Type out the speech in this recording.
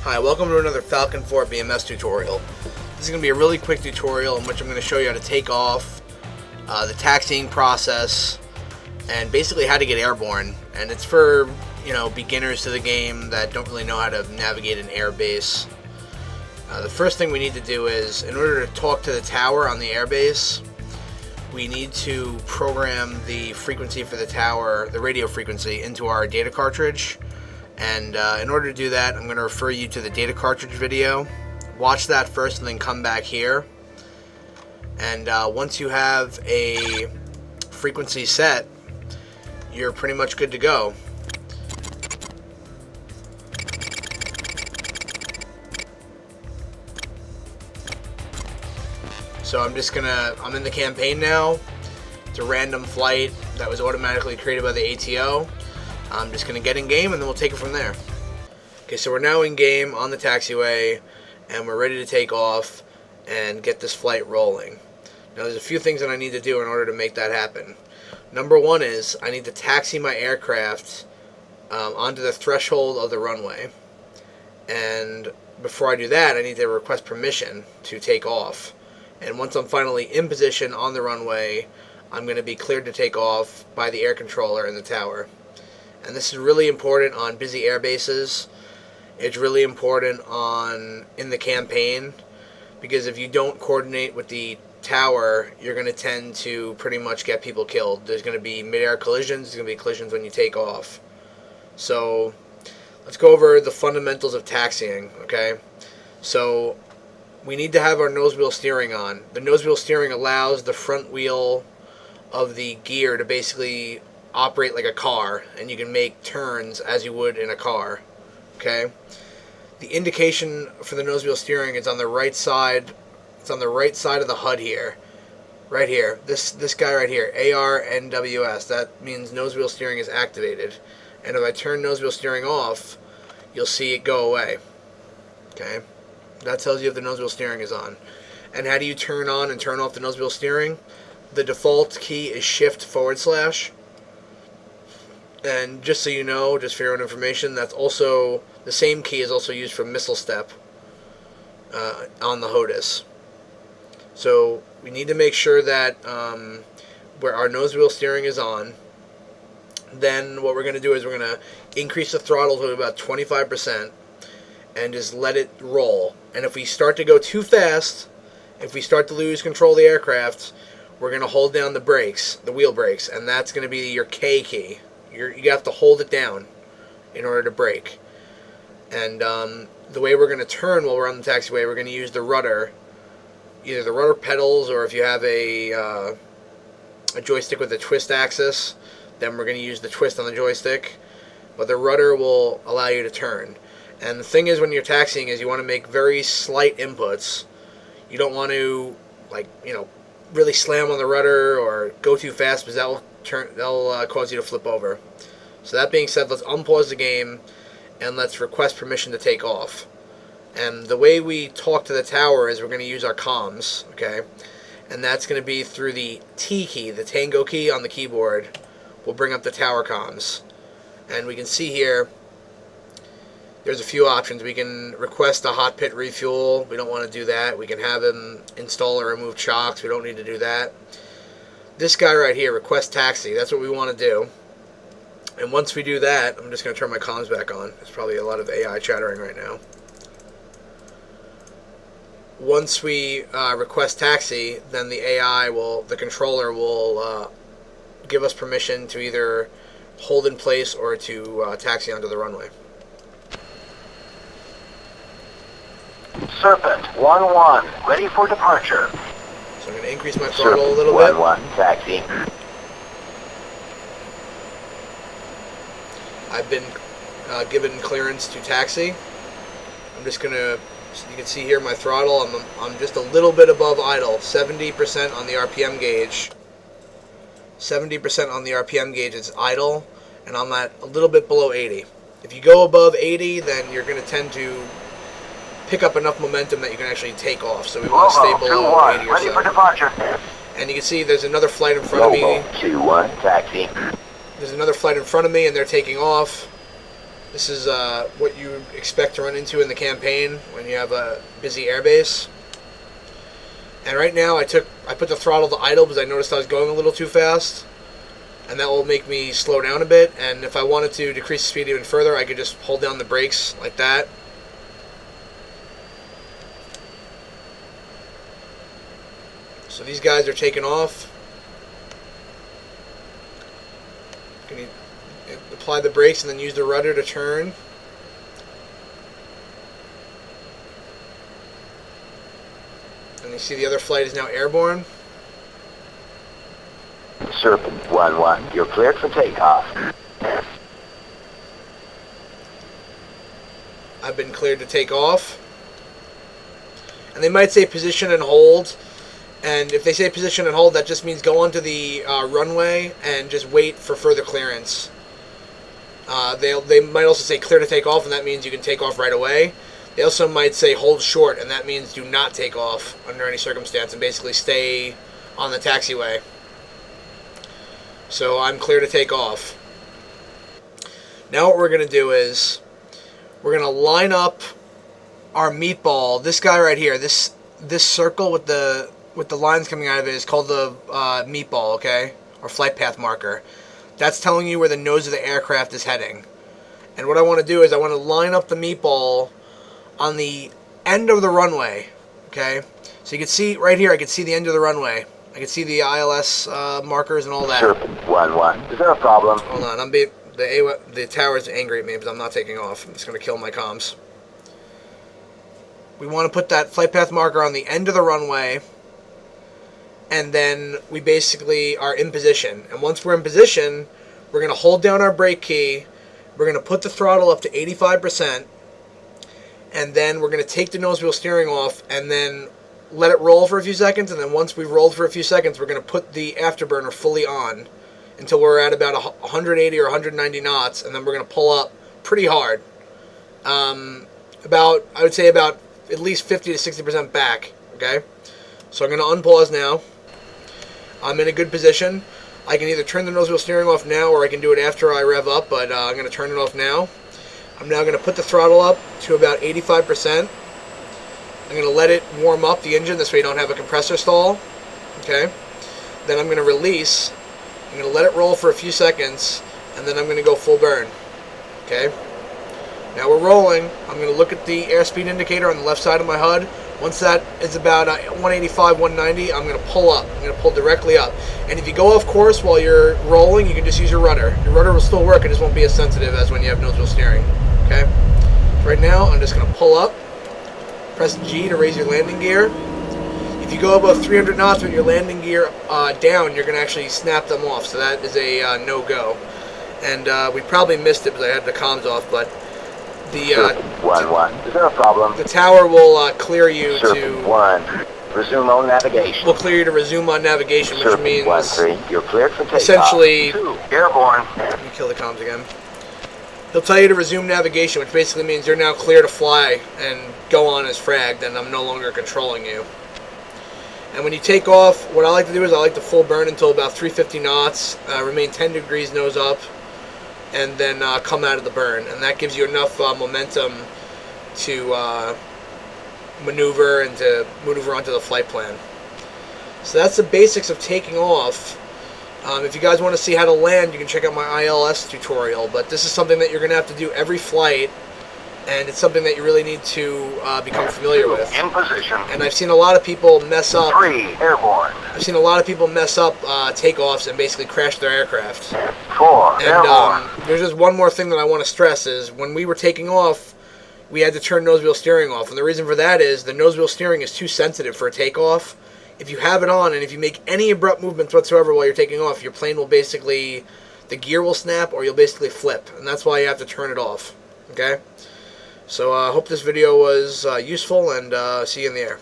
Hi, welcome to another Falcon 4 BMS tutorial. This is going to be a really quick tutorial in which I'm going to show you how to take off, the taxiing process, and basically how to get airborne. And it's for, beginners to the game that don't really know how to navigate an air base. The first thing we need to do is, in order to talk to the tower on the air base, we need to program the frequency for the tower, the radio frequency, into our data cartridge. And in order to do that, I'm going to refer you to the data cartridge video. Watch that first and then come back here. And once you have a frequency set, you're pretty much good to go. So I'm in the campaign now. It's a random flight that was automatically created by the ATO. I'm just going to get in game and then we'll take it from there. Okay, so we're now in game on the taxiway and we're ready to take off and get this flight rolling. Now there's a few things that I need to do in order to make that happen. Number one is I need to taxi my aircraft onto the threshold of the runway. And before I do that, I need to request permission to take off. And once I'm finally in position on the runway, I'm going to be cleared to take off by the air controller in the tower. And this is really important on busy air bases. It's really important in the campaign, because if you don't coordinate with the tower, you're going to tend to pretty much get people killed. There's going to be mid-air collisions. There's going to be collisions when you take off. So let's go over the fundamentals of taxiing, okay? So we need to have our nose wheel steering on. The nose wheel steering allows the front wheel of the gear to basically operate like a car, and you can make turns as you would in a car. Okay, the indication for the nose wheel steering is on the right side. It's on the right side of the HUD here, right here. This guy right here, ARNWS. That means nose wheel steering is activated. And if I turn nose wheel steering off, you'll see it go away. Okay, that tells you if the nose wheel steering is on. And how do you turn on and turn off the nose wheel steering? The default key is Shift/. And just so you know, just for your own information, that's also the same key is also used for missile step on the HOTAS. So we need to make sure that where our nose wheel steering is on, then what we're going to do is we're going to increase the throttle to about 25% and just let it roll. And if we start to go too fast, if we start to lose control of the aircraft, we're going to hold down the brakes, the wheel brakes, and that's going to be your K key. You have to hold it down in order to brake. And the way we're going to turn while we're on the taxiway, we're going to use the rudder, either the rudder pedals, or if you have a joystick with a twist axis, then we're going to use the twist on the joystick. But the rudder will allow you to turn. And the thing is, when you're taxiing, is you want to make very slight inputs. You don't want to, really slam on the rudder or go too fast, because that'll cause you to flip over. So that being said, let's unpause the game and let's request permission to take off. And the way we talk to the tower is we're going to use our comms, okay? And that's going to be through the T key, the tango key on the keyboard. We'll bring up the tower comms. And we can see here, there's a few options. We can request a hot pit refuel. We don't want to do that. We can have him install or remove chocks. We don't need to do that. This guy right here, request taxi, that's what we want to do. And once we do that, I'm just going to turn my comms back on. There's probably a lot of AI chattering right now. Once we request taxi, then the controller will give us permission to either hold in place or to taxi onto the runway. Serpent 1-1, ready for departure. So I'm going to increase my throttle a little bit. 1-1, taxi. I've been given clearance to taxi. I'm just going to, you can see here my throttle, I'm just a little bit above idle, 70% on the RPM gauge. 70% on the RPM gauge is idle, and I'm at a little bit below 80. If you go above 80, then you're going to tend to pick up enough momentum that you can actually take off. So we want to stay below 80 or ready so. for departure. And you can see there's another flight in front of me. 2-1, taxi. There's another flight in front of me, and they're taking off. This is what you expect to run into in the campaign when you have a busy airbase. And right now I put the throttle to idle because I noticed I was going a little too fast. And that will make me slow down a bit. And if I wanted to decrease the speed even further, I could just hold down the brakes like that. So these guys are taking off. Can you apply the brakes and then use the rudder to turn? And you see the other flight is now airborne. Serpent 1-1, you're cleared for takeoff. I've been cleared to take off. And they might say position and hold. And if they say position and hold, that just means go onto the runway and just wait for further clearance. They might also say clear to take off, and that means you can take off right away. They also might say hold short, and that means do not take off under any circumstance and basically stay on the taxiway. So I'm clear to take off. Now what we're going to do is we're going to line up our meatball. This guy right here, this circle with the lines coming out of it is called the meatball, okay? Or flight path marker. That's telling you where the nose of the aircraft is heading. And what I want to do is I want to line up the meatball on the end of the runway, okay? So you can see right here, I can see the end of the runway. I can see the ILS markers and all that. Serpent 1-1, is there a problem? Hold on, the tower's angry at me because I'm not taking off. It's going to kill my comms. We want to put that flight path marker on the end of the runway, and then we basically are in position. And once we're in position, we're going to hold down our brake key, we're going to put the throttle up to 85%, and then we're going to take the nose wheel steering off and then let it roll for a few seconds, and then once we've rolled for a few seconds, we're going to put the afterburner fully on until we're at about 180 or 190 knots, and then we're going to pull up pretty hard. I would say about at least 50 to 60% back, okay? So I'm going to unpause now. I'm in a good position. I can either turn the nose wheel steering off now or I can do it after I rev up, but I'm going to turn it off now. I'm now going to put the throttle up to about 85%. I'm going to let it warm up the engine, this way you don't have a compressor stall, okay? Then I'm going to release. I'm going to let it roll for a few seconds, and then I'm going to go full burn, okay? Now we're rolling. I'm going to look at the airspeed indicator on the left side of my HUD. Once that is about 185, 190, I'm going to pull up. I'm going to pull directly up. And if you go off course while you're rolling, you can just use your rudder. Your rudder will still work, it just won't be as sensitive as when you have nose wheel steering, okay? So right now, I'm just going to pull up. Press G to raise your landing gear. If you go above 300 knots with your landing gear down, you're going to actually snap them off. So that is a no-go. And we probably missed it because I had the comms off, but the 1-1, is there a problem? The tower will clear you Serpent 1, resume on navigation. Will clear you to resume on navigation, which Serpent means 1-3, you're cleared for takeoff. essentially 2, airborne. Let me kill the comms again. He'll tell you to resume navigation, which basically means you're now clear to fly and go on as fragged, and I'm no longer controlling you. And when you take off, what I like to do is I like to full burn until about 350 knots, remain 10 degrees nose up, and then come out of the burn. And that gives you enough momentum to maneuver and to maneuver onto the flight plan. So that's the basics of taking off. If you guys want to see how to land, you can check out my ILS tutorial, but this is something that you're going to have to do every flight, and it's something that you really need to become familiar with. In position. And I've seen a lot of people mess up. 3, airborne. I've seen a lot of people mess up takeoffs and basically crash their aircraft. 4, And airborne. there's just one more thing that I want to stress is when we were taking off, we had to turn nose wheel steering off, and the reason for that is the nose wheel steering is too sensitive for a takeoff. If you have it on and if you make any abrupt movements whatsoever while you're taking off, your plane will basically, the gear will snap or you'll basically flip, and that's why you have to turn it off, okay? So I hope this video was useful, and see you in the air.